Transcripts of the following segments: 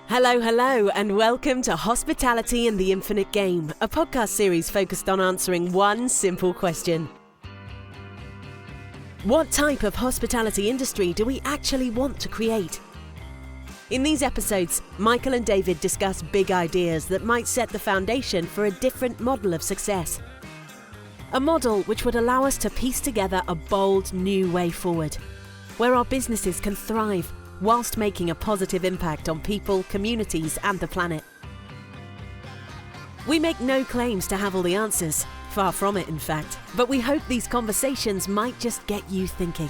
Hello, and welcome to Hospitality and the Infinite Game, a podcast series focused on answering one simple question. What type of hospitality industry do we actually want to create? In these episodes, Michael and David discuss big ideas that might set the foundation for a different model of success. A model which would allow us to piece together a bold new way forward, where our businesses can thrive whilst making a positive impact on people, communities and the planet. We make no claims to have all the answers, far from it in fact, but we hope these conversations might just get you thinking.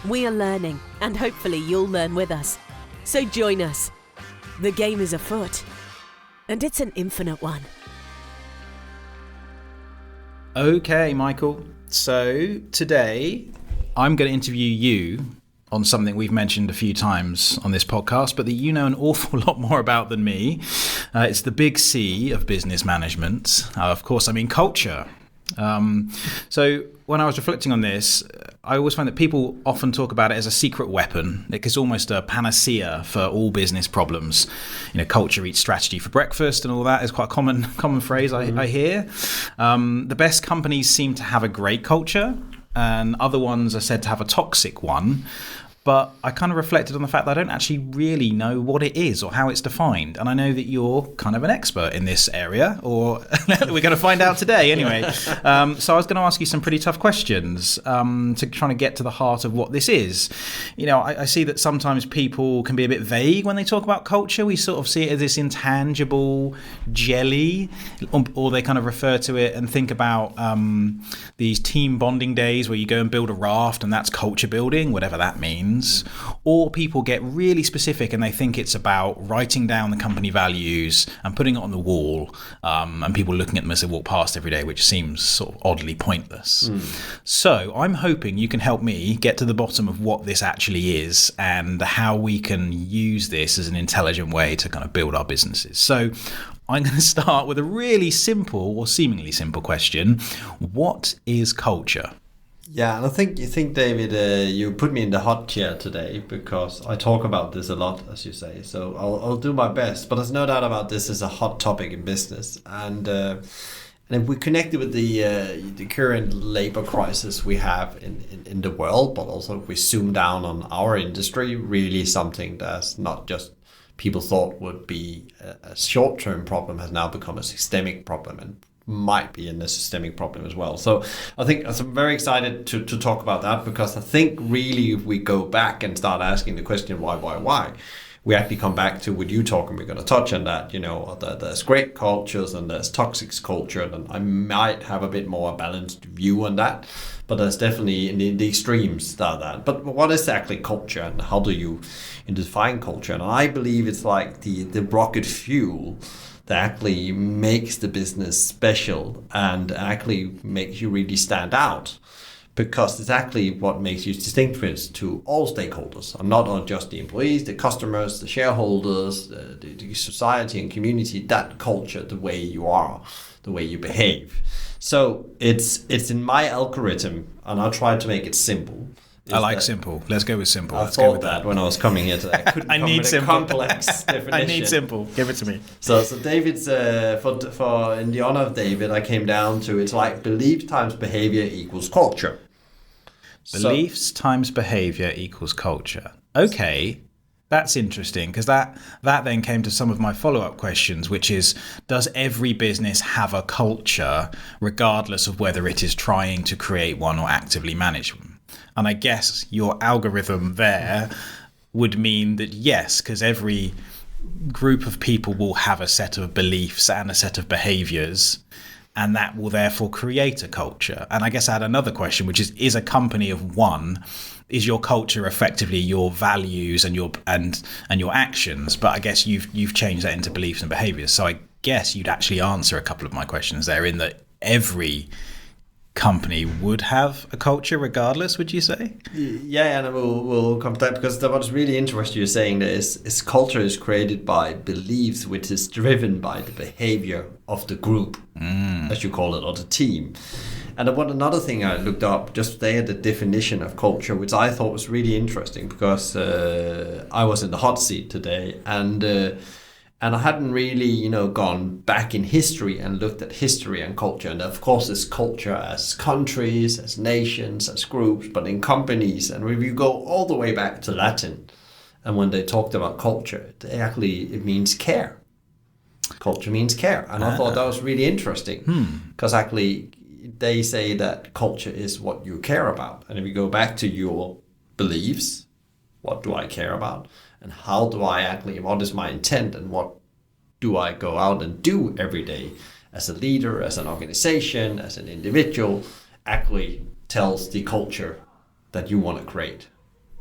We are learning, and hopefully you'll learn with us. So join us. The game is afoot, and it's an infinite one. Okay, Michael. So today I'm going to interview you on something we've mentioned a few times on this podcast, but that you know an awful lot more about than me. It's the big C of business management. Of course, I mean culture. So when I was reflecting on this, I always find that people often talk about it as a secret weapon. It's almost a panacea for all business problems. You know, culture eats strategy for breakfast and all that is quite a common phrase I hear. The best companies seem to have a great culture, and other ones are said to have a toxic one. But I kind of reflected on the fact that I don't actually really know what it is or how it's defined. And I know that you're kind of an expert in this area, or we're going to find out today anyway. So I was going to ask you some pretty tough questions to try to get to the heart of what this is. You know, I see that sometimes people can be a bit vague when they talk about culture. We sort of see it as this intangible jelly, or they kind of refer to it and think about these team bonding days where you go and build a raft and that's culture building, whatever that means. Or people get really specific and they think it's about writing down the company values and putting it on the wall, and people looking at them as they walk past every day, which seems sort of oddly pointless. So I'm hoping you can help me get to the bottom of what this actually is and how we can use this as an intelligent way to kind of build our businesses. So I'm going to start with a really simple or seemingly simple question. What is culture? Yeah, and I think David, you put me in the hot chair today because I talk about this a lot, as you say. So I'll do my best, but there's no doubt about this is a hot topic in business, and if we connect it with the current labor crisis we have in the world, but also if we zoom down on our industry, really something that's not just people thought would be a short-term problem has now become a systemic problem and might be in a systemic problem as well. So I think I'm very excited to talk about that, because I think really if we go back and start asking the question why, we actually come back to what you talk, and we're going to touch on that. You know, there's great cultures and there's toxic culture, and I might have a bit more balanced view on that, but there's definitely in the extremes that. But what is actually culture, and how do you define culture? And I believe it's like the rocket fuel that actually makes the business special and actually makes you really stand out, because it's actually what makes you distinguished to all stakeholders, and not just the employees, the customers, the shareholders, the society and community. That culture, the way you are, the way you behave. So it's in my algorithm, and I'll try to make it simple. I like simple. Let's go with simple. I thought that when I was coming here today. I couldn't come with a complex definition. I need simple. Give it to me. So David's, for in the honor of David, I came down to, it's like belief times behavior equals culture. Beliefs times behavior equals culture. Okay, that's interesting, because that then came to some of my follow-up questions, which is, does every business have a culture regardless of whether it is trying to create one or actively manage one? And I guess your algorithm there would mean that yes, because every group of people will have a set of beliefs and a set of behaviors, and that will therefore create a culture. And I guess I had another question, which is a company of one, is your culture effectively your values and your actions? But I guess you've changed that into beliefs and behaviors. So I guess you'd actually answer a couple of my questions there, in that every company would have a culture regardless, would you say? Yeah, and we'll come to that, because what's really interesting you're saying that is culture is created by beliefs, which is driven by the behavior of the group, as you call it, or the team. And what another thing I looked up just today, the definition of culture, which I thought was really interesting because I was in the hot seat today, and I hadn't really, gone back in history and looked at history and culture. And of course, there's culture as countries, as nations, as groups, but in companies. And if you go all the way back to Latin, and when they talked about culture, it means care. Culture means care. And I thought that was really interesting because actually they say that culture is what you care about. And if you go back to your beliefs, what do I care about? And how do I what is my intent, and what do I go out and do every day as a leader, as an organization, as an individual, actually tells the culture that you want to create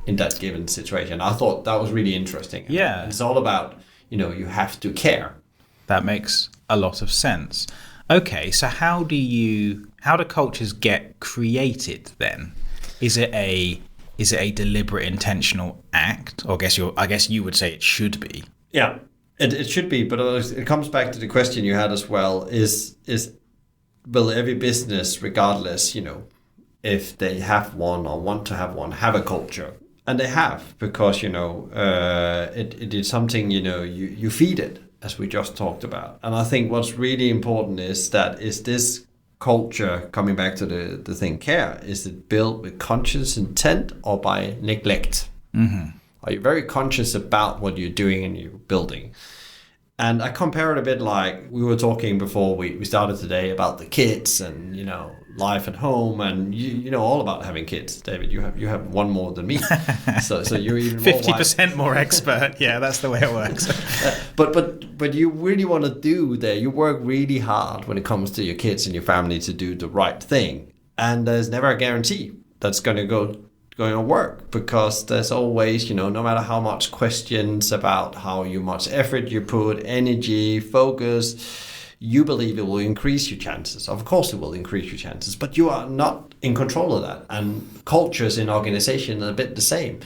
in that given situation. I thought that was really interesting. Yeah. And it's all about, you have to care. That makes a lot of sense. Okay, so how do cultures get created then? Is it a deliberate, intentional act? Or I guess you would say it should be. Yeah, it should be, but it comes back to the question you had as well: is will every business, regardless, if they have one or want to have one, have a culture? And they have, because it is something you feed it, as we just talked about. And I think what's really important is this culture, coming back to the thing care, is it built with conscious intent or by neglect? Mm-hmm. Are you very conscious about what you're doing and you're building? And I compare it a bit like we were talking before we started today about the kids and life at home, and you know all about having kids, David. You have one more than me, so you're even 50% more expert. Yeah, that's the way it works. But you really want to do there. You work really hard when it comes to your kids and your family to do the right thing, and there's never a guarantee that's going to work, because there's always, no matter how much questions about how much effort you put, energy, focus, you believe it will increase your chances. Of course it will increase your chances, but you are not in control of that. And cultures in organization are a bit the same.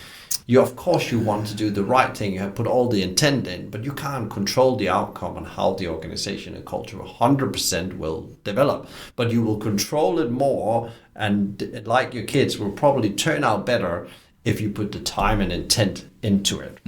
Of course you want to do the right thing, you have put all the intent in, but you can't control the outcome and how the organization and culture 100% will develop. But you will control it more, and like your kids, will probably turn out better if you put the time and intent into it.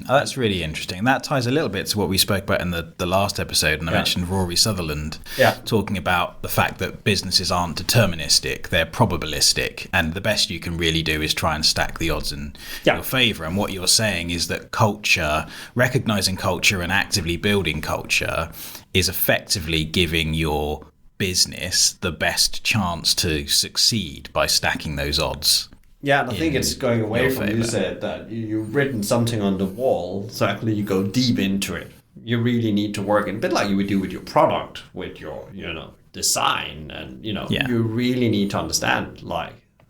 That's really interesting. That ties a little bit to what we spoke about in the last episode, and I mentioned Rory Sutherland talking about the fact that businesses aren't deterministic, they're probabilistic, and the best you can really do is try and stack the odds in your favour. And what you're saying is that culture, recognising culture and actively building culture, is effectively giving your business the best chance to succeed by stacking those odds. Yeah, and I think it's going away from you said that you've written something on the wall, so actually you go deep into it. You really need to work in a bit like you would do with your product, with your design, and you really need to understand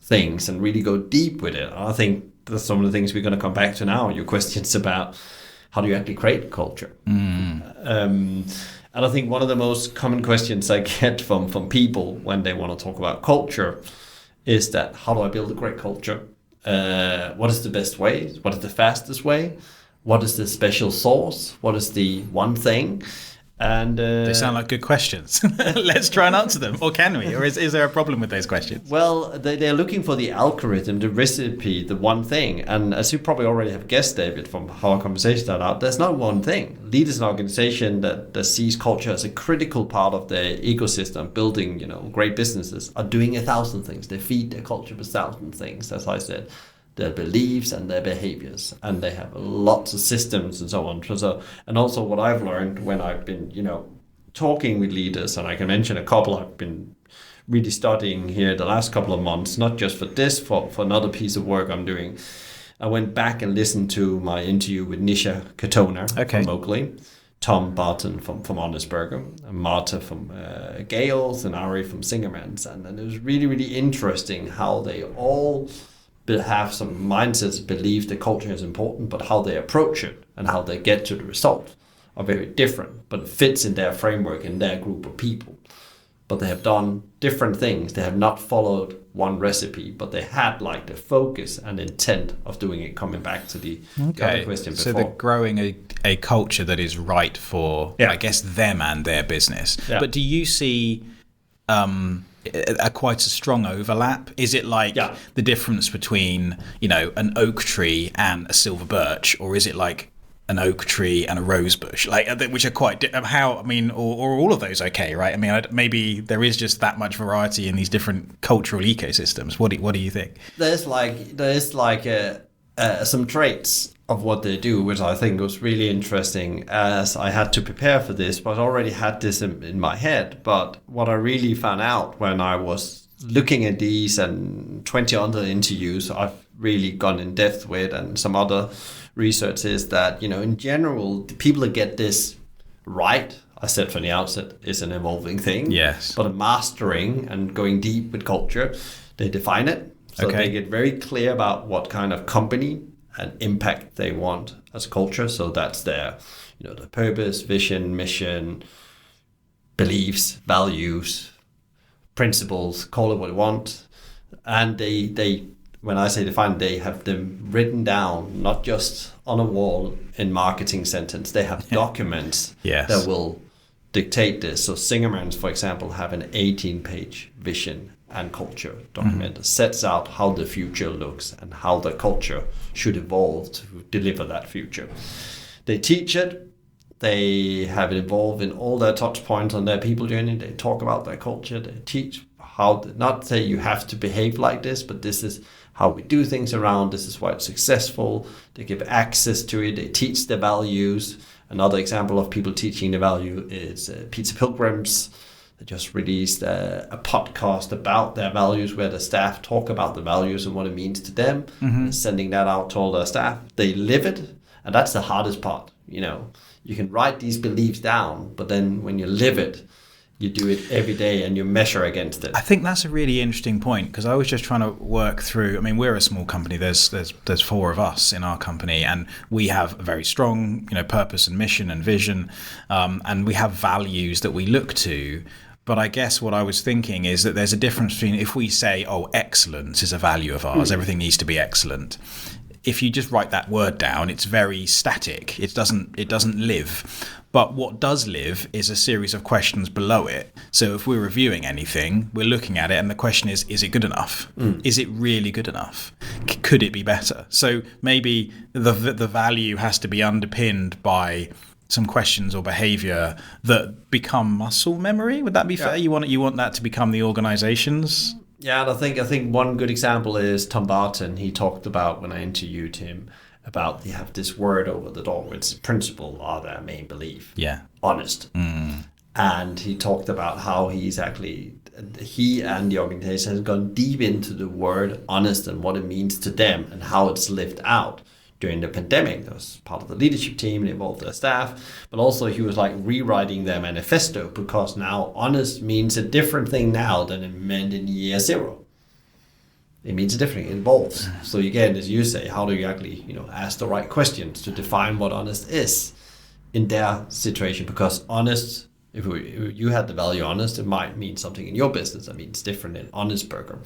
things and really go deep with it. And I think that's some of the things we're going to come back to now. Your questions about how do you actually create culture. And I think one of the most common questions I get from people when they want to talk about culture is that, how do I build a great culture? What is the best way? What is the fastest way? What is the special sauce? What is the one thing? And they sound like good questions. Let's try and answer them. Or can we? Or is there a problem with those questions? Well, they're looking for the algorithm, the recipe, the one thing. And as you probably already have guessed, David, from how our conversation started out, there's no one thing. Leaders in an organization that sees culture as a critical part of their ecosystem, building great businesses, are doing 1,000 things. They feed their culture with 1,000 things, as I said. Their beliefs and their behaviors, and they have lots of systems and so on. So, and also what I've learned when I've been, talking with leaders, and I can mention a couple I've been really studying here the last couple of months, not just for this, for another piece of work I'm doing. I went back and listened to my interview with Nisha Katona from Oakley, Tom Barton from Honest Burger, and Marta from Gales, and Ari from Zingerman. And it was really, really interesting how they all have some mindsets, believe the culture is important, but how they approach it and how they get to the result are very different, but it fits in their framework, in their group of people. But they have done different things. They have not followed one recipe, but they had the focus and intent of doing it, coming back to the other question before. So they're growing a culture that is right for, I guess, them and their business. Yeah. But do you see... quite a strong overlap? Is it like the difference between, an oak tree and a silver birch, or is it like an oak tree and a rose bush, which are quite or all of those okay, right? I mean, maybe there is just that much variety in these different cultural ecosystems. What do you think? There's some traits of what they do, which I think was really interesting, as I had to prepare for this, but I already had this in my head. But what I really found out when I was looking at these and 20 other interviews I've really gone in depth with, and some other research, is that, in general, the people that get this right, I said from the outset, is an evolving thing. Yes. But mastering and going deep with culture, they define it. So they get very clear about what kind of company and impact they want as a culture. So that's their, the purpose, vision, mission, beliefs, values, principles, call it what you want. And they when I say define, they have them written down, not just on a wall in marketing sentence. They have documents that will dictate this. So Zingerman, for example, have an 18-page vision and culture document that sets out how the future looks and how the culture should evolve to deliver that future. They teach it. They have it involved in all their touch points on their people journey. They talk about their culture. They teach how to, not say you have to behave like this, but this is how we do things around. This is why it's successful. They give access to it. They teach the values. Another example of people teaching the value is Pizza Pilgrims. They just released a podcast about their values, where the staff talk about the values and what it means to them, sending that out to all their staff. They live it, and that's the hardest part. You can write these beliefs down, but then when you live it, you do it every day and you measure against it. I think that's a really interesting point, because I was just trying to work through. I mean, we're a small company. There's 4 of us in our company, and we have a very strong, purpose and mission and vision, and we have values that we look to. But I guess what I was thinking is that there's a difference between, if we say, excellence is a value of ours, everything needs to be excellent. If you just write that word down, it's very static. It doesn't live. But what does live is a series of questions below it. So if we're reviewing anything, we're looking at it, and the question is it good enough? Is it really good enough? Could it be better? So maybe the value has to be underpinned by some questions or behavior that become muscle memory. Would that be fair? You want that to become the organization's? Yeah, and I think one good example is Tom Barton. He talked about, when I interviewed him, about they have this word over the door. It's principle are their main belief. Yeah. Honest. And he talked about how he and the organization has gone deep into the word honest and what it means to them and how it's lived out during the pandemic. That was part of the leadership team, and involved their staff. But also he was rewriting their manifesto, because now honest means a different thing now than it meant in year 0. It means a different thing. It evolves. So again, as you say, how do you actually, ask the right questions to define what honest is in their situation? Because honest, if you had the value honest, it might mean something in your business that means different in honest burger.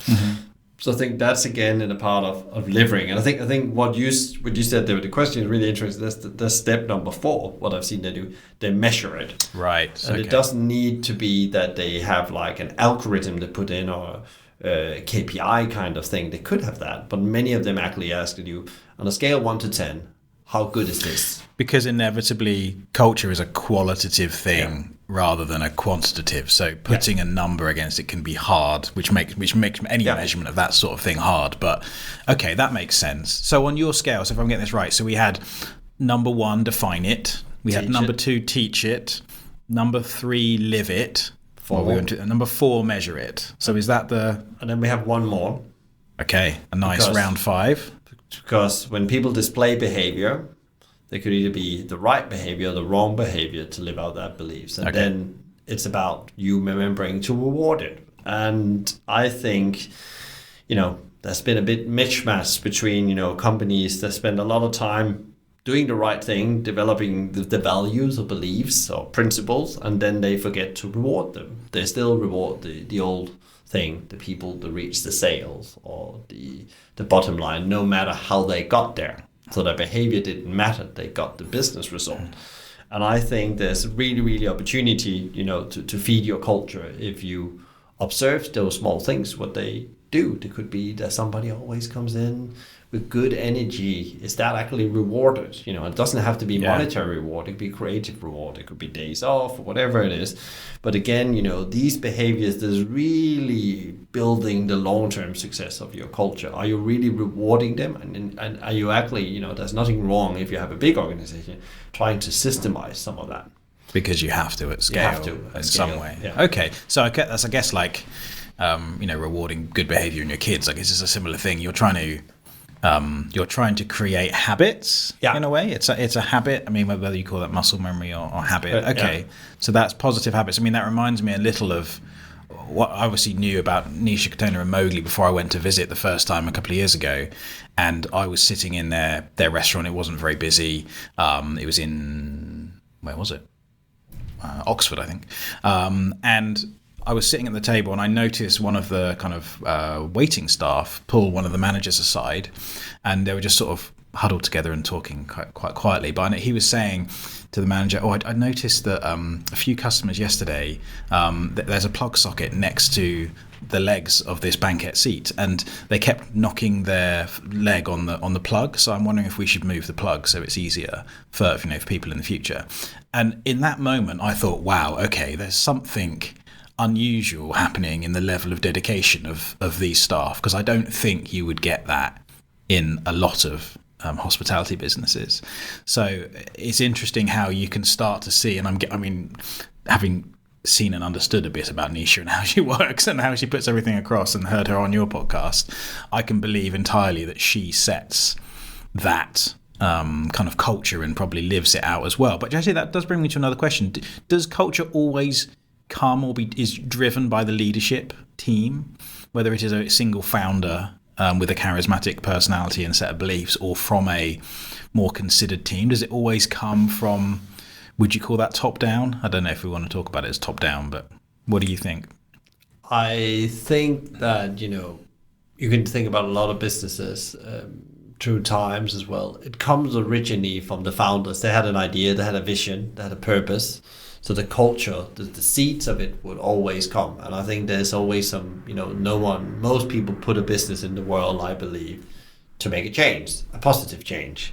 So I think that's again in a part of living. And I think what you said there with the question is really interesting. That's step number 4. What I've seen they do, they measure it. Right. And it doesn't need to be that they have an algorithm to put in, or KPI kind of thing. They could have that, but many of them actually ask you, on a scale 1 to 10, how good is this? Because inevitably culture is a qualitative thing rather than a quantitative. So putting a number against it can be hard, which makes any measurement of that sort of thing hard. But okay, that makes sense. So on your scale, so if I'm getting this right, so we had number 1, define it. We had number 2, teach it. Number 3, live it. Well, we went to number 4, measure it. So is that the... And then we have one more. Okay, a nice round 5. Because when people display behavior, they could either be the right behavior or the wrong behavior to live out their beliefs. And then it's about you remembering to reward it. And I think, there's been a bit mismatch between, companies that spend a lot of time doing the right thing, developing the values or beliefs or principles, and then they forget to reward them. They still reward the old thing, the people that reach the sales or the bottom line, no matter how they got there. So their behavior didn't matter. They got the business result. And I think there's really, really opportunity, to feed your culture if you observe those small things, what they do. It could be that somebody always comes in with good energy. Is that actually rewarded? It doesn't have to be monetary reward. It could be creative reward. It could be days off or whatever it is. But again, these behaviors that is really building the long-term success of your culture. Are you really rewarding them? And are you actually, there's nothing wrong if you have a big organization trying to systemize some of that. Because you have to at scale in some way. Yeah. Okay, so I guess like, rewarding good behavior in your kids. I guess it's a similar thing. You're trying to create habits in a way. It's a habit. I mean, whether you call that muscle memory or habit. Okay, so that's positive habits. I mean, that reminds me a little of what I obviously knew about Nisha, Katona and Mowgli before I went to visit the first time a couple of years ago. And I was sitting in their restaurant. It wasn't very busy. It was in, where was it? Oxford, I think. And I was sitting at the table and I noticed one of the kind of waiting staff pull one of the managers aside, and they were just sort of huddled together and talking quite quietly. But he was saying to the manager, I noticed that a few customers yesterday, there's a plug socket next to the legs of this banquette seat, and they kept knocking their leg on the plug. So I'm wondering if we should move the plug so it's easier for people in the future. And in that moment, I thought, wow, okay, there's something unusual happening in the level of dedication of these staff, because I don't think you would get that in a lot of hospitality businesses. So it's interesting how you can start to see, and I mean, having seen and understood a bit about Nisha and how she works and how she puts everything across, and heard her on your podcast, I can believe entirely that she sets that kind of culture and probably lives it out as well. But actually, that does bring me to another question. Does culture always come or is driven by the leadership team, whether it is a single founder with a charismatic personality and set of beliefs, or from a more considered team? Does it always come from, would you call that top down? I don't know if we want to talk about it as top down, but what do you think? I think that, you can think about a lot of businesses through times as well. It comes originally from the founders. They had an idea, they had a vision, they had a purpose. So the culture, the seeds of it would always come. And I think there's always some, most people put a business in the world, I believe, to make a change, a positive change.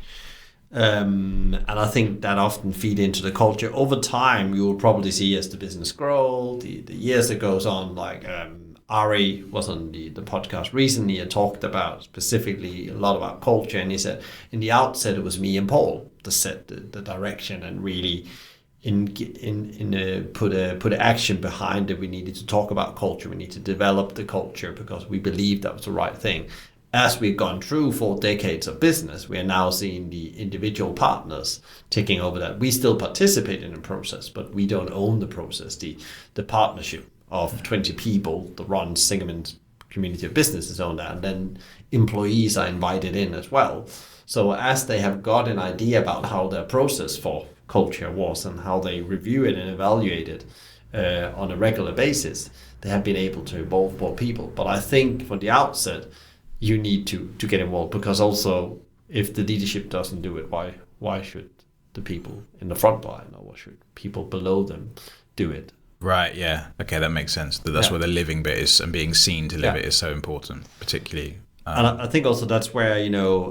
And I think that often feed into the culture. Over time, you will probably see as the business grows, the years that goes on, like Ari was on the podcast recently and talked about specifically a lot about culture. And he said, in the outset, it was me and Paul that set the direction and really put a action behind it. We needed to talk about culture. We need to develop the culture because we believed that was the right thing. As we've gone through 4 decades of business, we are now seeing the individual partners taking over that. We still participate in the process, but we don't own the process. The partnership of 20 people that runs Zingerman's community of businesses own that, and then employees are invited in as well. So as they have got an idea about how their process for culture was and how they review it and evaluate it on a regular basis, they have been able to involve more people. But I think from the outset, you need to get involved, because also if the leadership doesn't do it, why should the people in the front line, or why should people below them do it? Right, yeah. Okay, that makes sense. That's where the living bit is, and being seen to live it is so important, particularly. And I think also that's where,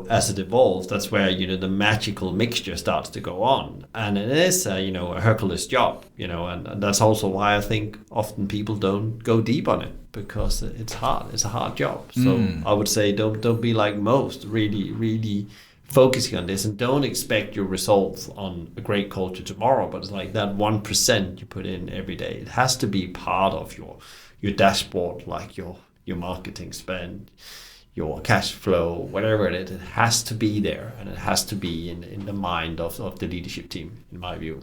as it evolves, that's where, the magical mixture starts to go on. And it is, a Hercules job, and that's also why I think often people don't go deep on it, because it's hard. It's a hard job. So I would say don't be like most, really, really focusing on this, and don't expect your results on a great culture tomorrow. But it's like that 1% you put in every day. It has to be part of your dashboard, like your marketing spend, your cash flow, whatever it is. It has to be there, and it has to be in the mind of the leadership team, in my view.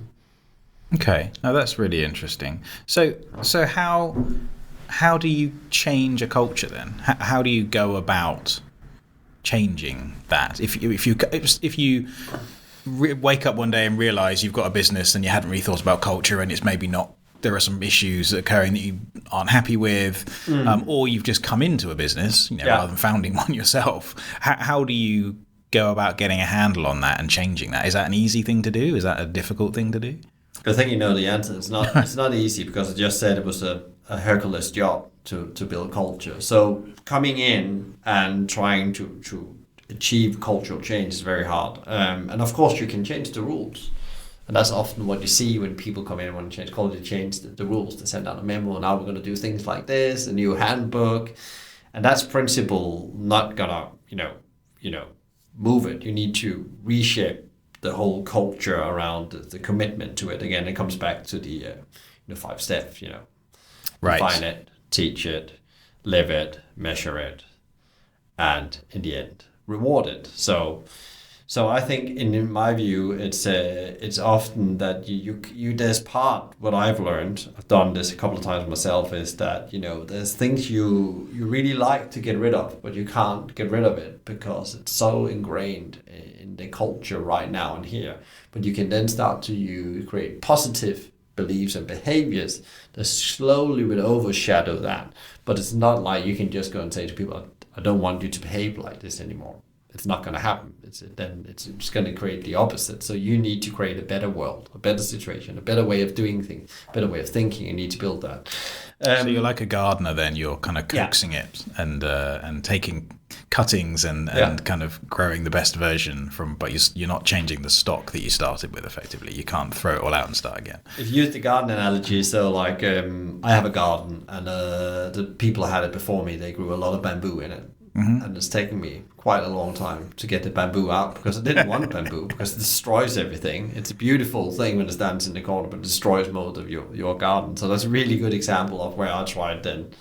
Okay, now that's really interesting. So how do you change a culture then? How do you go about changing that? If you wake up one day and realize you've got a business and you hadn't really thought about culture, and it's maybe not, there are some issues occurring that you aren't happy with, or you've just come into a business, rather than founding one yourself. How do you go about getting a handle on that and changing that? Is that an easy thing to do? Is that a difficult thing to do? I think the answer. It's not easy, because I just said it was a Hercules job. to build culture. So coming in and trying to achieve cultural change is very hard. And of course, you can change the rules. And that's often what you see when people come in and want to change culture, change the rules. They send out a memo, now we're going to do things like this, a new handbook. And that's principle not gonna, move it. You need to reshape the whole culture around the commitment to it. Again, it comes back to the 5 steps, Right. Define it, teach it, live it, measure it, and in the end, reward it. So I think in my view, it's often that you there's part what I've learned. I've done this a couple of times myself. Is that there's things you really like to get rid of, but you can't get rid of it because it's so ingrained in the culture right now and here. But you can then start to create positive beliefs and behaviors that slowly will overshadow that. But it's not like you can just go and say to people, I don't want you to behave like this anymore. It's not going to happen. It's just going to create the opposite. So you need to create a better world, a better situation, a better way of doing things, a better way of thinking. You need to build that. So you're like a gardener then. You're kind of coaxing it and taking cuttings and kind of growing the best version from, but you're not changing the stock that you started with effectively. You can't throw it all out and start again. If you use the garden analogy, so like I have a garden and the people who had it before me, they grew a lot of bamboo in it. Mm-hmm. And it's taken me quite a long time to get the bamboo out because I didn't want bamboo because it destroys everything. It's a beautiful thing when it stands in the corner, but it destroys most of your garden. So that's a really good example of where I tried then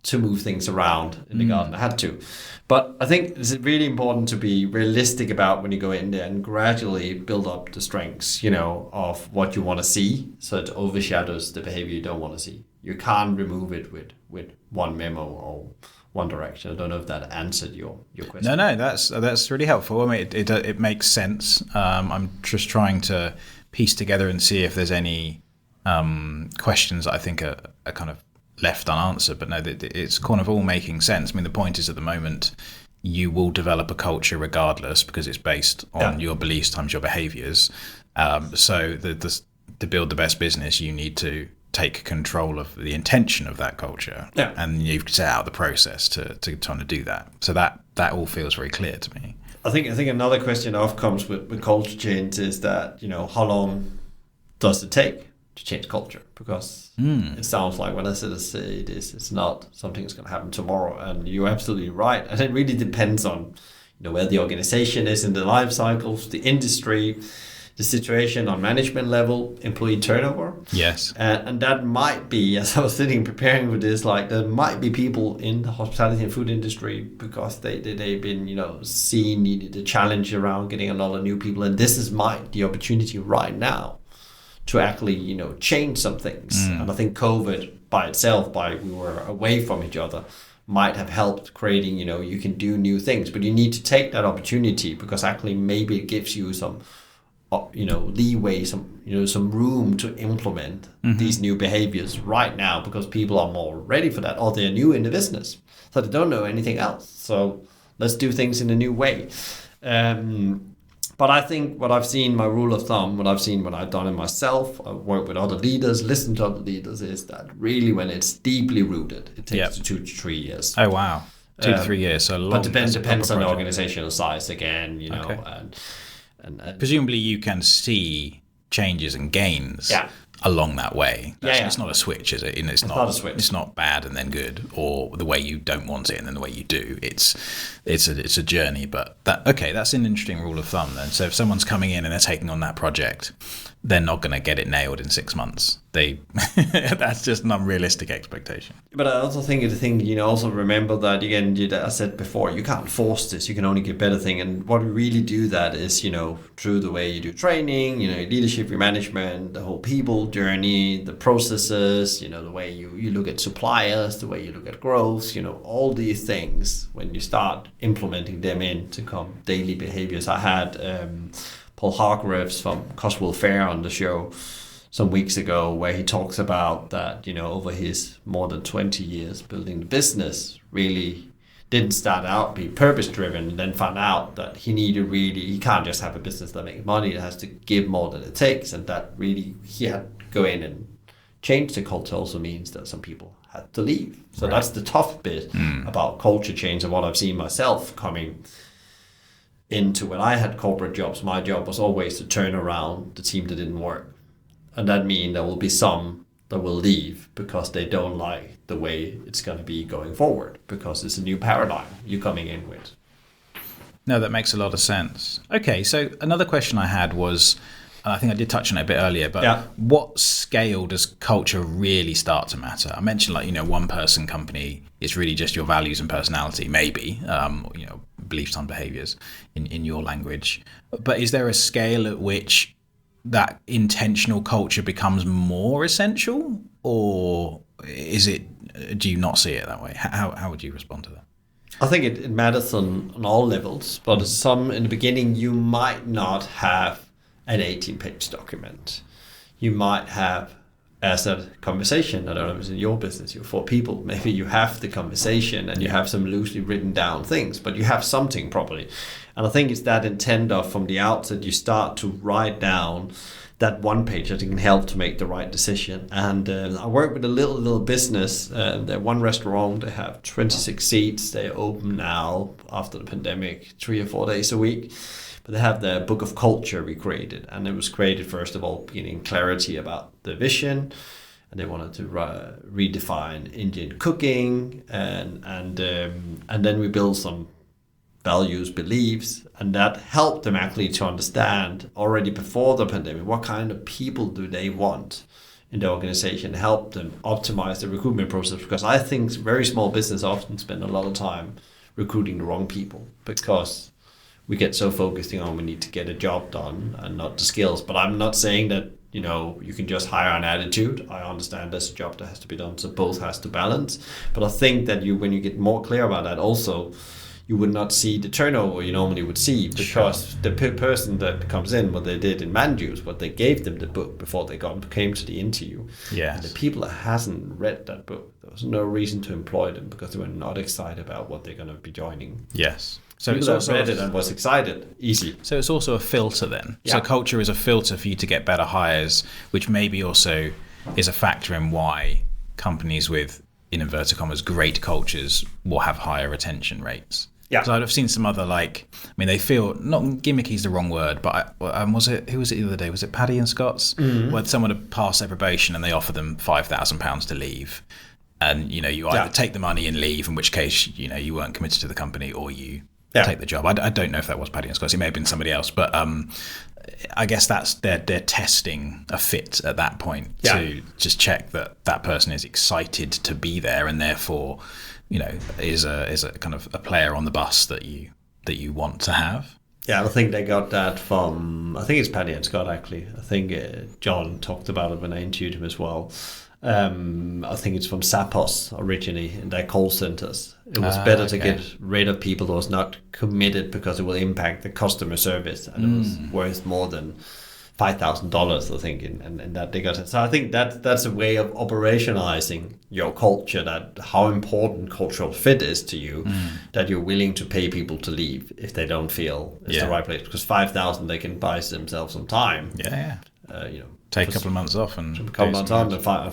to move things around in the garden. I had to. But I think it's really important to be realistic about when you go in there and gradually build up the strengths, of what you want to see so it overshadows the behavior you don't want to see. You can't remove it with one memo or one direction. I don't know if that answered your question. No, that's really helpful. I mean, it makes sense. I'm just trying to piece together and see if there's any questions that I think are kind of left unanswered. But no, it's kind of all making sense. I mean, the point is at the moment, you will develop a culture regardless because it's based on your beliefs times your behaviors. So to build the best business, you need to take control of the intention of that culture, and you've set out the process to trying to do that. So that all feels very clear to me. I think another question often comes with culture change is that how long does it take to change culture? Because it sounds like when I say this, it's not something that's going to happen tomorrow, and you're absolutely right. And it really depends on where the organization is in the life cycles, the industry, the situation on management level, employee turnover. Yes. And that might be, as I was sitting preparing for this, like there might be people in the hospitality and food industry because they've been, seeing the challenge around getting a lot of new people. And this is the opportunity right now to actually, change some things. And I think COVID by itself, we were away from each other, might have helped creating, you can do new things, but you need to take that opportunity because actually maybe it gives you some leeway, some room to implement these new behaviors right now because people are more ready for that, or they're new in the business, so they don't know anything else. So let's do things in a new way. But I think what I've seen, my rule of thumb, what I've done it myself, I've worked with other leaders, listened to other leaders, is that really when it's deeply rooted, it takes 2 to 3 years. Oh, wow. 2 to 3 years. So long. But depends on the organizational size again, Okay. And presumably you can see changes and gains along that way. It's not a switch, is it? It's not a switch. It's not bad and then good, or the way you don't want it and then the way you do. It's a journey. But that's an interesting rule of thumb then. So if someone's coming in and they're taking on that project, they're not going to get it nailed in 6 months. That's just an unrealistic expectation. But I also think also remember that again, I said before, you can't force this. You can only get better thing. And what we really do that is, through the way you do training, your leadership, your management, the whole people journey, the processes, the way you look at suppliers, the way you look at growth, all these things, when you start implementing them into daily behaviors. I had Paul Hargreaves from Cotswold Fayre on the show some weeks ago, where he talks about that, over his more than 20 years building the business, really didn't start out be purpose driven, and then found out that he can't just have a business that makes money, it has to give more than it takes, and that really he had to go in and change the culture also means that some people had to leave. So that's the tough bit about culture change, and what I've seen myself coming into when I had corporate jobs. My job was always to turn around the team that didn't work. And that means there will be some that will leave because they don't like the way it's going to be going forward, because it's a new paradigm you're coming in with. No, that makes a lot of sense. Okay, so another question I had was, I think I did touch on it a bit earlier, but what scale does culture really start to matter? I mentioned, like, one person company is really just your values and personality, maybe, beliefs on behaviors in your language. But is there a scale at which that intentional culture becomes more essential, or do you not see it that way? How would you respond to that? I think it matters on all levels, but in the beginning, you might not have an 18-page document. You might have, as a conversation, I don't know if it's in your business, you're 4 people, maybe you have the conversation and you have some loosely written down things, but you have something probably. And I think it's that intent of, from the outset, you start to write down that one page that can help to make the right decision. And I work with a little business. They're one restaurant. They have 26 seats. They're open now after the pandemic, 3 or 4 days a week. But they have the book of culture we created. And it was created, first of all, getting clarity about the vision. And they wanted to redefine Indian cooking. And then we built some values, beliefs, and that helped them actually to understand already before the pandemic what kind of people do they want in the organization, help them optimize the recruitment process, because I think very small business often spend a lot of time recruiting the wrong people because we get so focused on we need to get a job done and not the skills. But I'm not saying that you can just hire an attitude. I understand there's a job that has to be done, so both has to balance. But I think that when you get more clear about that, also you would not see the turnover you normally would see, because the person that comes in, what they did in Manju's, what they gave them the book before they came to the interview. Yes. And the people that hasn't read that book, there was no reason to employ them because they were not excited about what they're going to be joining. Yes. So people it's that also read it and was excited, easy. So it's also a filter then. Yeah. So culture is a filter for you to get better hires, which maybe also is a factor in why companies with, in inverted commas, great cultures will have higher retention rates. Yeah. Because I've seen some other, they feel, not gimmicky is the wrong word, but who was it the other day? Was it Paddy and Scott's? Mm-hmm. Where someone had passed their probation and they offer them £5,000 to leave. And, you either take the money and leave, in which case, you weren't committed to the company, or you take the job. I don't know if that was Paddy and Scott's. It may have been somebody else. But I guess that's they're testing a fit at that point to just check that person is excited to be there and therefore, is a kind of a player on the bus that you want to have. Yeah, I think they got that from, I think it's Paddy and Scott actually. I think John talked about it when I interviewed him as well. I think it's from Sapos originally in their call centers. It was better to get rid of people who was not committed because it will impact the customer service, and it was worth more than $5,000, I think, and that they got it. So I think that's a way of operationalizing your culture, that how important cultural fit is to you, that you're willing to pay people to leave if they don't feel it's the right place, because $5,000 they can buy themselves some time. Take a couple of months off and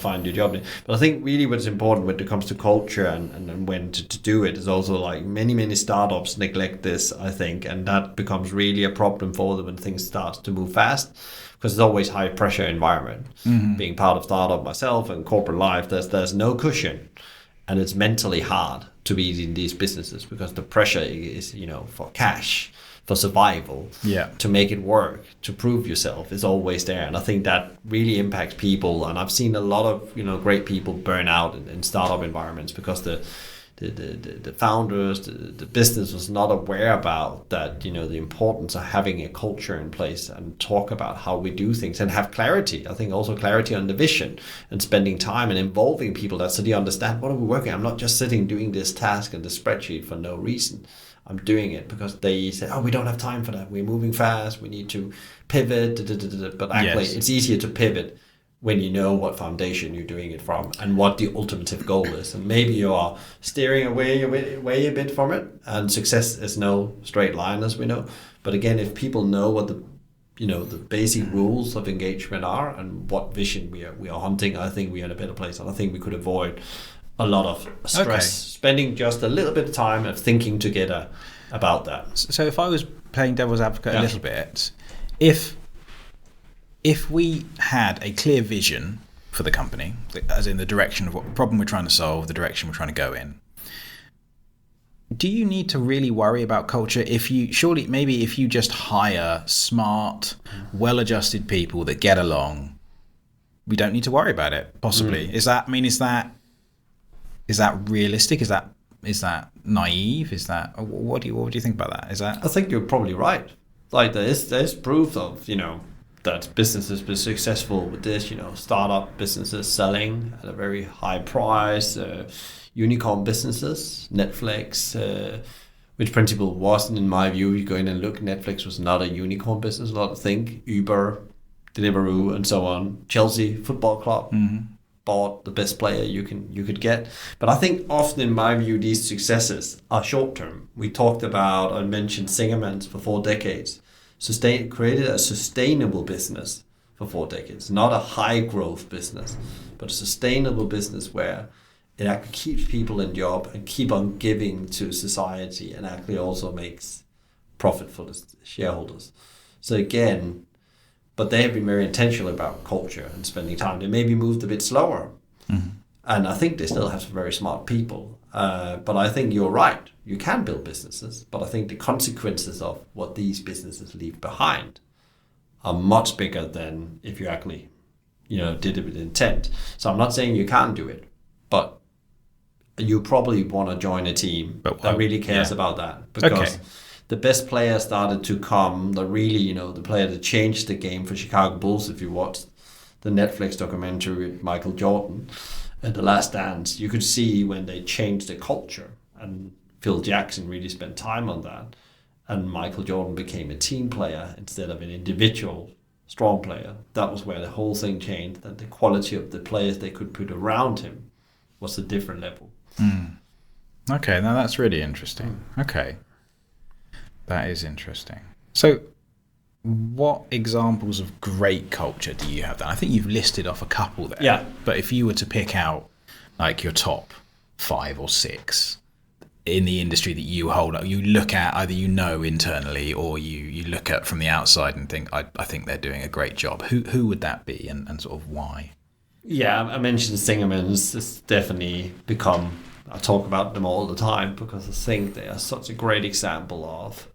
find your job. But I think really what's important when it comes to culture and when to do it is also like many startups neglect this, I think, and that becomes really a problem for them when things start to move fast, because it's always high pressure environment. Being part of startup myself and corporate life, there's no cushion, and it's mentally hard to be in these businesses because the pressure is for cash, for survival, to make it work, to prove yourself is always there. And I think that really impacts people. And I've seen a lot of great people burn out in startup environments because the founders, the business was not aware about that, the importance of having a culture in place and talk about how we do things and have clarity. I think also clarity on the vision and spending time and involving people so they understand, what are we working? I'm not just sitting doing this task and the spreadsheet for no reason. I'm doing it because they say, we don't have time for that. We're moving fast. We need to pivot. But actually, it's easier to pivot when you know what foundation you're doing it from and what the ultimate goal is. And maybe you are steering away a bit from it. And success is no straight line, as we know. But again, if people know what the basic rules of engagement are and what vision we are hunting, I think we are in a better place. And I think we could avoid a lot of stress, spending just a little bit of time of thinking together about that. So if I was playing devil's advocate a little bit, if we had a clear vision for the company, as in the direction of what problem we're trying to solve, the direction we're trying to go in, do you need to really worry about culture? If you just hire smart, well-adjusted people that get along, we don't need to worry about it, possibly. Is that realistic? Is that naive? What do you think about that? I think you're probably right. Like there's proof of, that businesses been successful with this, startup businesses selling at a very high price, unicorn businesses, Netflix, which principle wasn't, in my view, you go in and look, Netflix was not a unicorn business, a lot of things, Uber, Deliveroo, and so on. Chelsea Football Club bought the best player you could get. But I think often, in my view, these successes are short term. I mentioned Zingerman's for 4 decades. Created a sustainable business for 4 decades, not a high growth business, but a sustainable business where it actually keeps people in job and keep on giving to society and actually also makes profit for the shareholders. So again, but they have been very intentional about culture and spending time. They maybe moved a bit slower. And I think they still have some very smart people. But I think you're right. You can build businesses, but I think the consequences of what these businesses leave behind are much bigger than if you actually, did it with intent. So I'm not saying you can't do it, but you probably want to join a team that really cares about that, because the best players started to come, the player that changed the game for Chicago Bulls. If you watched the Netflix documentary with Michael Jordan, The Last Dance, you could see when they changed the culture, and Phil Jackson really spent time on that, and Michael Jordan became a team player instead of an individual strong player. That was where the whole thing changed, that the quality of the players they could put around him was a different level. Okay, now that's really interesting. Okay, that is interesting. So what examples of great culture do you have then? I think you've listed off a couple there. Yeah. But if you were to pick out like your top 5 or 6 in the industry that you look at, either internally or you look at from the outside and think, I think they're doing a great job. Who would that be and sort of why? Yeah, I mentioned Zingerman's. It's definitely become, I talk about them all the time because I think they are such a great example of,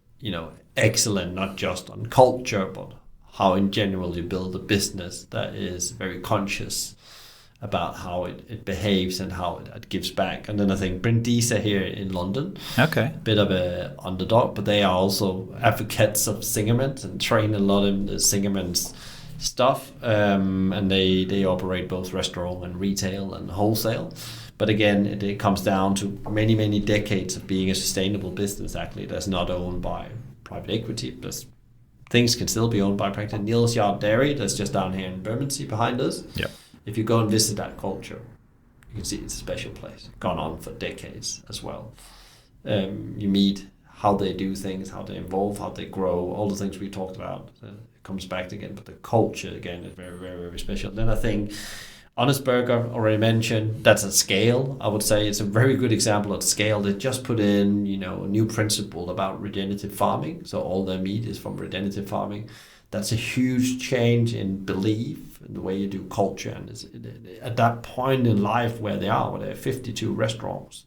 excellent, not just on culture, but how in general you build a business that is very conscious about how it behaves and how it gives back. And then I think Brindisa here in London, a bit of a underdog, but they are also advocates of Zingerman and train a lot in the Zingerman's stuff. And they operate both restaurant and retail and wholesale. But again, it comes down to many, many decades of being a sustainable business, actually, that's not owned by private equity. But things can still be owned by practically Neil's Yard Dairy, that's just down here in Bermondsey behind us. Yep. If you go and visit that culture, you can see it's a special place, gone on for decades as well. You meet how they do things, how they evolve, how they grow, all the things we talked about. It comes back again, but the culture, again, is very, very, very special. Then I think Honest Burger, already mentioned, that's at scale. I would say it's a very good example at scale. They just put in, a new principle about regenerative farming. So all their meat is from regenerative farming. That's a huge change in belief in the way you do culture. And it's at that point in life where they have 52 restaurants.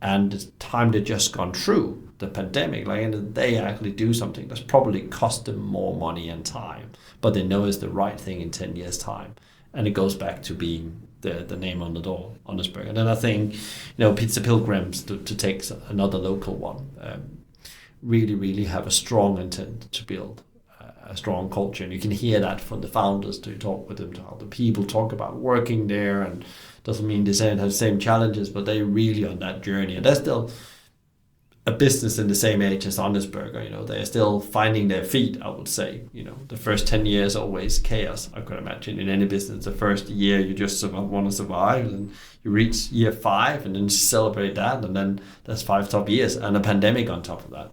And the time they've just gone through the pandemic, and they actually do something that's probably cost them more money and time, but they know it's the right thing in 10 years' time. And it goes back to being the name on the door, Honest Burger. And then I think, Pizza Pilgrims, to take another local one, really, really have a strong intent to build a strong culture. And you can hear that from the founders, to talk with them, to how the people talk about working there. And doesn't mean they have the same challenges, but they're really on that journey. And they're still a business in the same age as Honest Burger. They're still finding their feet, I would say. The first 10 years always chaos, I could imagine. In any business, the first year you just want to survive, and you reach year 5 and then celebrate that, and then that's 5 top years and a pandemic on top of that.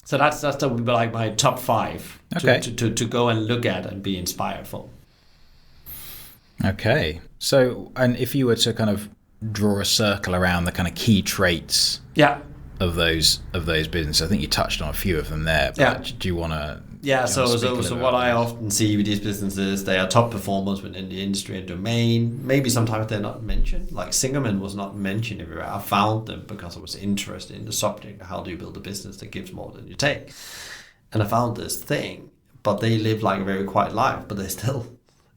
So that's my top 5 to go and look at and be inspired from. Okay. So, and if you were to kind of draw a circle around the kind of key traits Yeah. of those businesses, I think you touched on a few of them there. But Yeah. do you want to? Yeah, so what I often see with these businesses, they are top performers within the industry and domain. Maybe sometimes they're not mentioned. Like Zingerman was not mentioned everywhere. I found them because I was interested in the subject. How do you build a business that gives more than you take? And I found this thing, but they live like a very quiet life, but they still,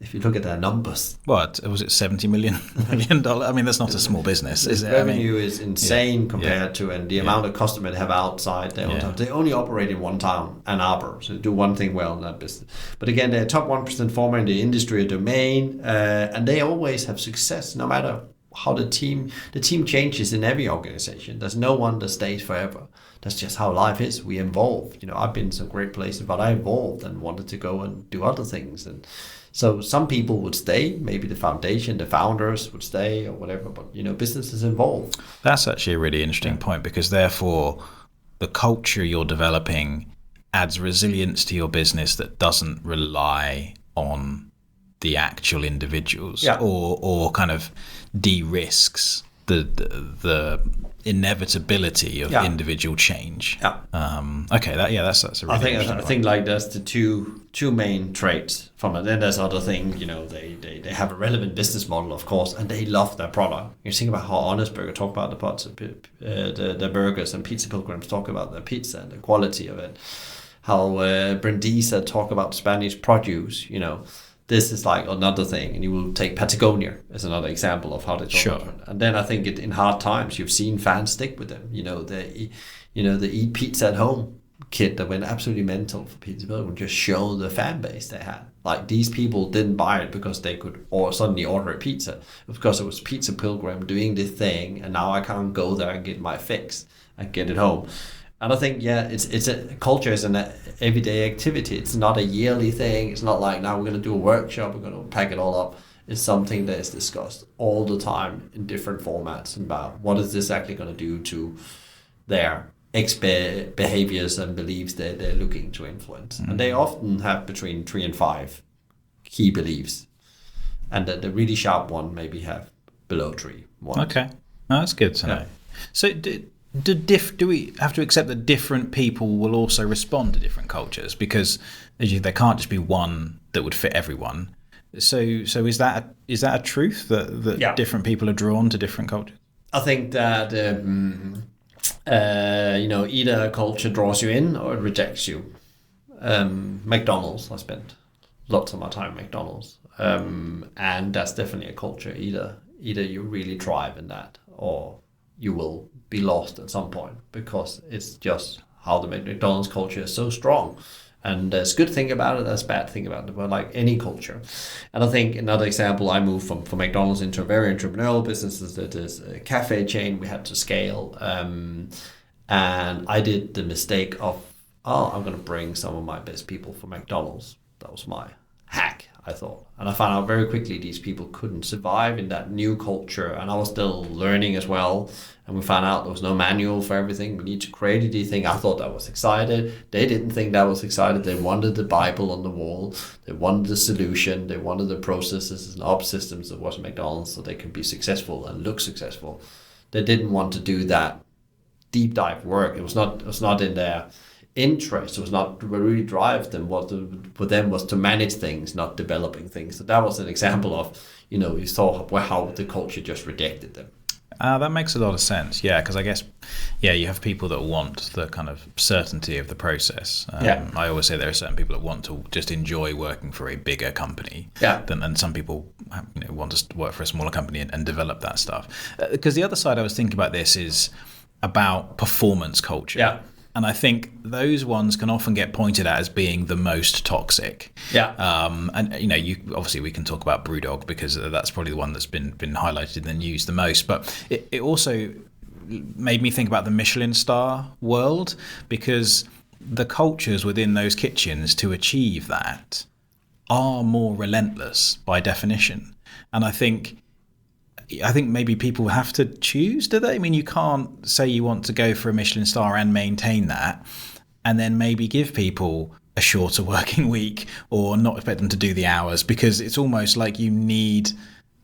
if you look at their numbers. What was it, $70 million? I mean, that's not a small business, is it? Revenue is insane compared to, and the amount of customer they have outside their own town. They only operate in one town, Ann Arbor, so they do one thing well in that business. But again, they're top 1% performer in the industry or domain, and they always have success no matter how the team changes in every organization. There's no one that stays forever. That's just how life is. We evolve. I've been in some great places, but I evolved and wanted to go and do other things. And so some people would stay, maybe the foundation, the founders would stay or whatever, but businesses evolve. That's actually a really interesting point, because therefore the culture you're developing adds resilience to your business that doesn't rely on the actual individuals, or kind of de-risks the inevitability of individual change. Okay, that's a really I think like that's the two main traits from it. Then there's other thing, they have a relevant business model, of course, and they love their product. You think about how Honest Burger talk about the pots, the burgers, and Pizza Pilgrims talk about their pizza and the quality of it. How Brindisa talk about Spanish produce, This is like another thing, and you will take Patagonia as another example of how they talk about it. And then I think in hard times, you've seen fans stick with them. The Eat Pizza at Home kit that went absolutely mental for Pizza Pilgrim, just show the fan base they had. Like, these people didn't buy it because they could suddenly order a pizza. It was because it was Pizza Pilgrim doing this thing, and now I can't go there and get my fix and get it home. And I think, it's a culture is an everyday activity. It's not a yearly thing. It's not like, now we're going to do a workshop, we're going to pack it all up. It's something that is discussed all the time in different formats about what is this actually going to do to their behaviors and beliefs that they're looking to influence. And they often have between 3 and 5 key beliefs. And the really sharp one maybe have below 3. Okay. No, that's good to know. So do we have to accept that different people will also respond to different cultures? Because there can't just be one that would fit everyone. So is that a truth that different people are drawn to different cultures? I think that either a culture draws you in or it rejects you. McDonald's, I spent lots of my time at McDonald's, and that's definitely a culture. Either you really thrive in that, or you will be lost at some point, because it's just how the McDonald's culture is so strong. And there's good thing about it, there's bad thing about it, but like any culture. And I think another example, I moved from McDonald's into a very entrepreneurial business that is a cafe chain. We had to scale, and I did the mistake of, I'm going to bring some of my best people from McDonald's. That was my hack, I thought. And I found out very quickly these people couldn't survive in that new culture, and I was still learning as well. And we found out there was no manual for everything. We need to create a thing. I thought that was excited. They didn't think that was excited. They wanted the Bible on the wall. They wanted the solution. They wanted the processes and ops systems that was McDonald's so they could be successful and look successful. They didn't want to do that deep dive work. It was not in their interest. It was not what really drive them. For them was to manage things, not developing things. So that was an example of, you saw how the culture just rejected them. That makes a lot of sense. Yeah, because I guess, you have people that want the kind of certainty of the process. I always say there are certain people that want to just enjoy working for a bigger company. And some people, want to work for a smaller company and develop that stuff. Because the other side I was thinking about this is about performance culture. Yeah. And I think those ones can often get pointed at as being the most toxic. And you obviously we can talk about Brewdog because that's probably the one that's been highlighted in the news the most. But it also made me think about the Michelin star world, because the cultures within those kitchens to achieve that are more relentless by definition. And I think maybe people have to choose, do they? I mean, you can't say you want to go for a Michelin star and maintain that, and then maybe give people a shorter working week or not expect them to do the hours, because it's almost like you need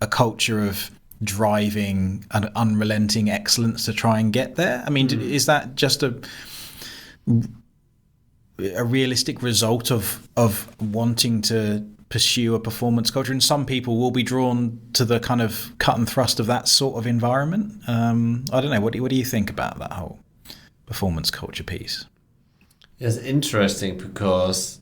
a culture of driving an unrelenting excellence to try and get there. I mean, is that just a realistic result of wanting to pursue a performance culture? And some people will be drawn to the kind of cut and thrust of that sort of environment. I don't know. What do you think about that whole performance culture piece? It's interesting because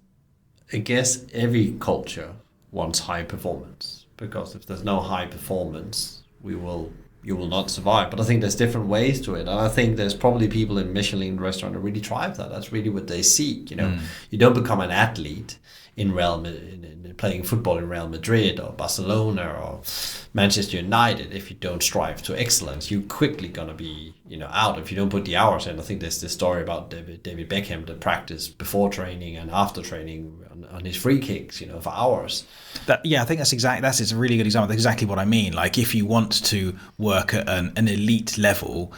I guess every culture wants high performance, because if there's no high performance, you will not survive. But I think there's different ways to it, and I think there's probably people in Michelin restaurant that really thrive that. That's really what they seek. You don't become an athlete in playing football in Real Madrid or Barcelona or Manchester United if you don't strive to excellence. You're quickly gonna be out if you don't put the hours in. I think there's this story about David Beckham that practiced before training and after training on his free kicks, for hours. I think that's a really good example. That's exactly what I mean. Like, if you want to work at an elite level,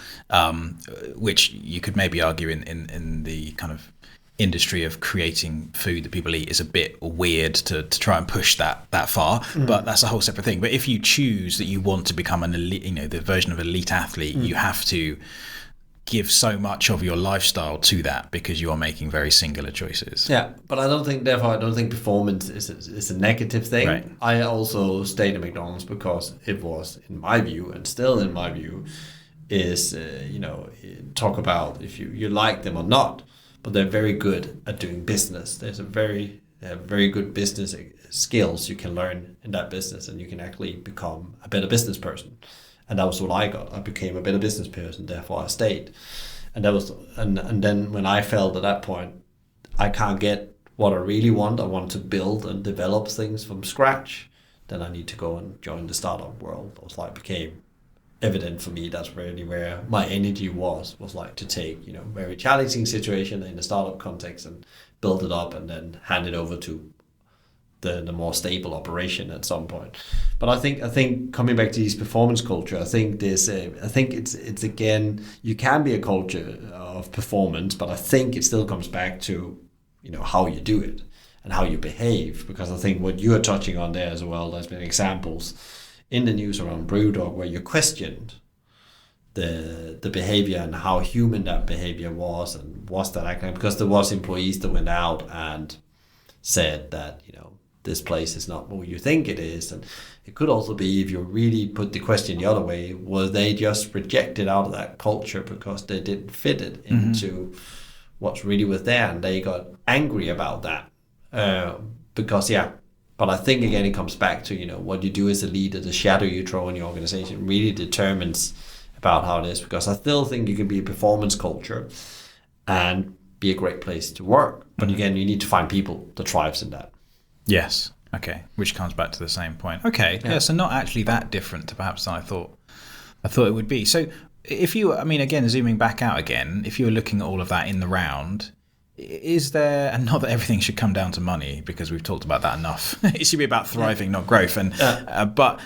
which you could maybe argue in the kind of industry of creating food that people eat is a bit weird to try and push that far, but that's a whole separate thing. But if you choose that you want to become an elite, the version of elite athlete, you have to give so much of your lifestyle to that, because you are making very singular choices. Yeah, but I don't think performance is a negative thing. Right. I also stayed at McDonald's because it was, in my view, and still in my view, is talk about if you like them or not. But they're very good at doing business. They have very good business skills you can learn in that business, and you can actually become a better business person. And that was what I got. I became a better business person, therefore I stayed. And that was and then when I felt at that point I can't get what I really want, I want to build and develop things from scratch, then I need to go and join the startup world. It was like became evident for me. That's really where my energy was like to take very challenging situation in the startup context and build it up and then hand it over to the more stable operation at some point. But I think coming back to this performance culture, I think it's again, you can be a culture of performance, but I think it still comes back to how you do it and how you behave, because I think what you are touching on there as well, there's been examples in the news around Brewdog where you questioned the behavior and how human that behavior was, and was that actually, because there was employees that went out and said that this place is not what you think it is. And it could also be, if you really put the question the other way, were they just rejected out of that culture because they didn't fit it into what's really was there, and they got angry about that because But I think again it comes back to what you do as a leader, the shadow you throw in your organization really determines about how it is. Because I still think you can be a performance culture and be a great place to work, but again you need to find people that thrives in that. Yes. Okay. Which comes back to the same point. Okay. Yeah. So not actually that different to perhaps than I thought it would be. So if you, again, zooming back out again, if you were looking at all of that in the round, is there, and not that everything should come down to money, because we've talked about that enough. It should be about thriving, not growth. And but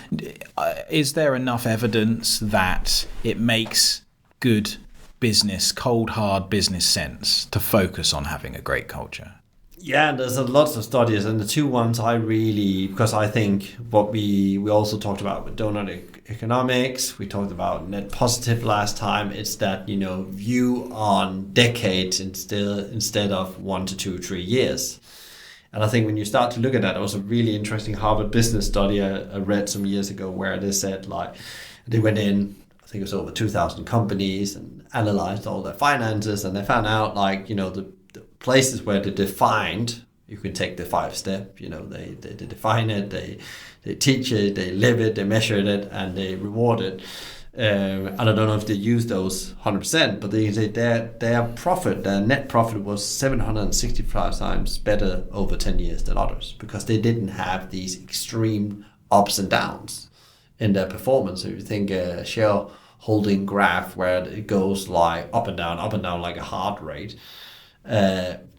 is there enough evidence that it makes good business, cold hard business sense to focus on having a great culture? Yeah, there's lots of studies, and the two ones I really, because I think what we also talked about with donut economics, we talked about net positive last time, it's that, view on decades instead of 1 to 2, 3 years. And I think when you start to look at that, it was a really interesting Harvard business study I read some years ago where they said, like, they went in, I think it was over 2,000 companies, and analyzed all their finances, and they found out, like, the places where they defined, you can take the 5-step, they define it, they teach it, they live it, they measure it, and they reward it. And I don't know if they use those 100%, but they can say their net profit was 765 times better over 10 years than others, because they didn't have these extreme ups and downs in their performance. So if you think a shareholding graph where it goes like up and down like a heart rate,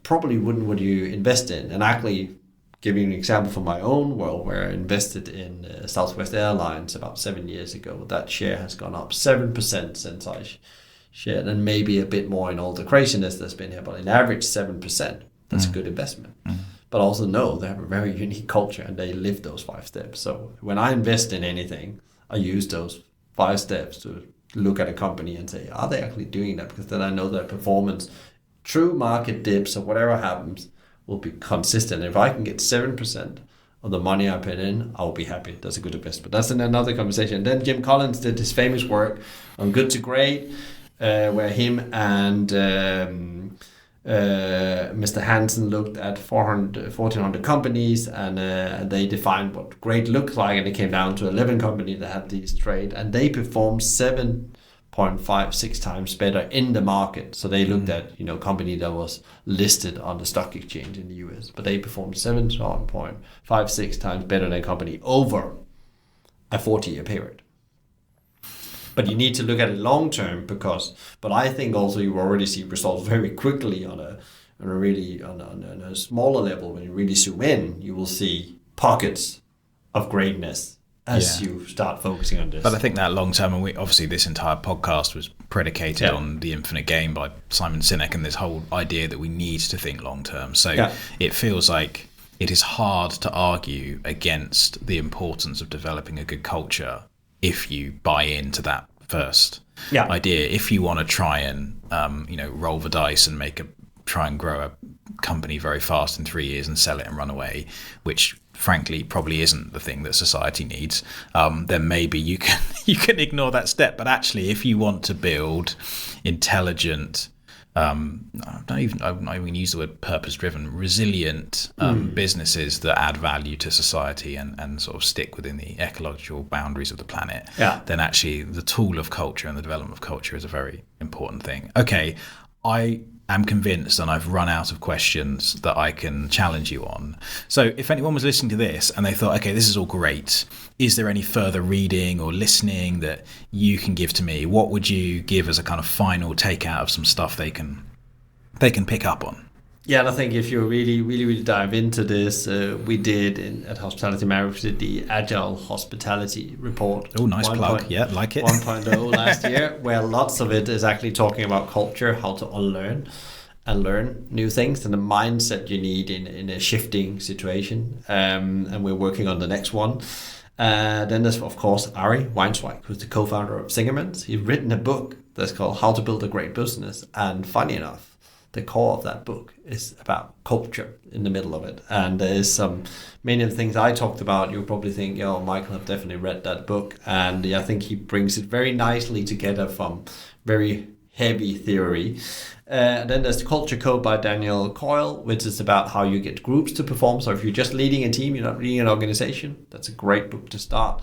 probably wouldn't would you invest in. And actually, giving an example from my own world, where I invested in Southwest Airlines about 7 years ago, that share has gone up 7% since I shared, and maybe a bit more in all the craziness that's been here, but in average 7%. that's a good investment. But also know they have a very unique culture and they live those 5 steps. So when I invest in anything, I use those 5 steps to look at a company and say, are they actually doing that? Because then I know their performance, true market dips or whatever happens, will be consistent. If I can get 7% of the money I put in, I'll be happy. That's a good investment. That's another conversation. And then Jim Collins did his famous work on Good to Great, where him and Mr. Hansen looked at 1,400 companies and they defined what great looked like, and it came down to 11 companies that had these traits, and they performed 7.56 times better in the market. So they looked at company that was listed on the stock exchange in the US, but they performed 7.56 times better than a company over a 40-year period. But you need to look at it long term but I think also you already see results very quickly on a smaller level. When you really zoom in, you will see pockets of greatness as you start focusing on this. But I think that long term, and obviously this entire podcast was predicated on The Infinite Game by Simon Sinek and this whole idea that we need to think long term. So it feels like it is hard to argue against the importance of developing a good culture if you buy into that first idea. If you want to try and roll the dice and try and grow a company very fast in 3 years and sell it and run away, which frankly probably isn't the thing that society needs, then maybe you can ignore that step. But actually, if you want to build intelligent, I'm not even use the word purpose-driven, resilient businesses that add value to society and sort of stick within the ecological boundaries of the planet, then actually the tool of culture and the development of culture is a very important thing. Okay, I am convinced and I've run out of questions that I can challenge you on. So if anyone was listening to this and they thought, okay, this is all great, is there any further reading or listening that you can give to me? What would you give as a kind of final takeout of some stuff they can pick up on? Yeah, and I think if you really dive into this, we did at Hospitality Mavericks the Agile Hospitality Report. Oh, nice plug. Yeah, like it. 1.0 last year, where lots of it is actually talking about culture, how to unlearn and learn new things, and the mindset you need in a shifting situation. And we're working on the next one. Then there's, of course, Ari Weinzweig, who's the co-founder of Zingerman. He's written a book that's called How to Build a Great Business. And funny enough, the core of that book is about culture in the middle of it. And there's many of the things I talked about, you'll probably think, Michael have definitely read that book. And I think he brings it very nicely together from very heavy theory. Then there's the Culture Code by Daniel Coyle, which is about how you get groups to perform. So if you're just leading a team, you're not leading an organization, that's a great book to start.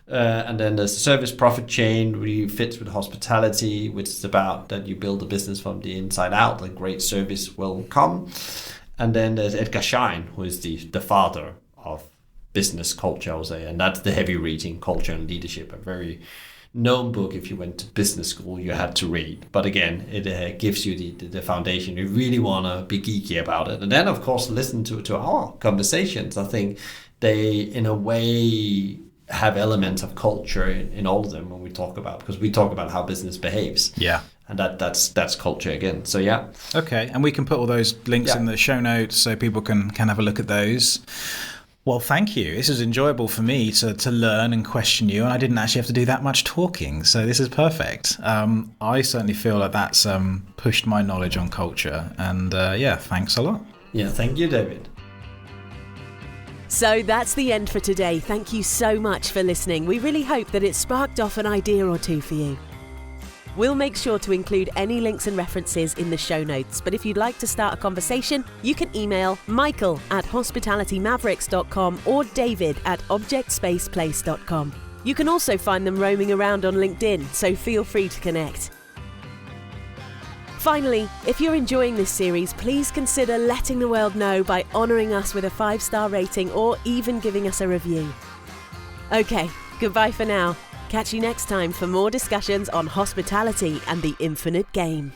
And then there's the Service Profit Chain, really fits with hospitality, which is about that you build a business from the inside out, like great service will come. And then there's Edgar Schein, who is the father of business culture, I would say, and that's the heavy reading, Culture and Leadership, a very known book. If you went to business school, you had to read. But again, it gives you the foundation. You really want to be geeky about it. And then, of course, listen to our conversations. I think they, in a way, have elements of culture in all of them when we talk about, because we talk about how business behaves. Yeah. And that's culture again. So yeah. Okay. And we can put all those links in the show notes so people can have a look at those. Well, thank you. This is enjoyable for me to learn and question you, and I didn't actually have to do that much talking, so this is perfect. I certainly feel like that's pushed my knowledge on culture, and thanks a lot. Yeah, thank you, David. So that's the end for today. Thank you so much for listening. We really hope that it sparked off an idea or two for you. We'll make sure to include any links and references in the show notes, but if you'd like to start a conversation, you can email michael@hospitalitymavericks.com or david@objectspaceplace.com. You can also find them roaming around on LinkedIn, so feel free to connect. Finally, if you're enjoying this series, please consider letting the world know by honouring us with a 5-star rating or even giving us a review. Okay, goodbye for now. Catch you next time for more discussions on hospitality and the infinite game.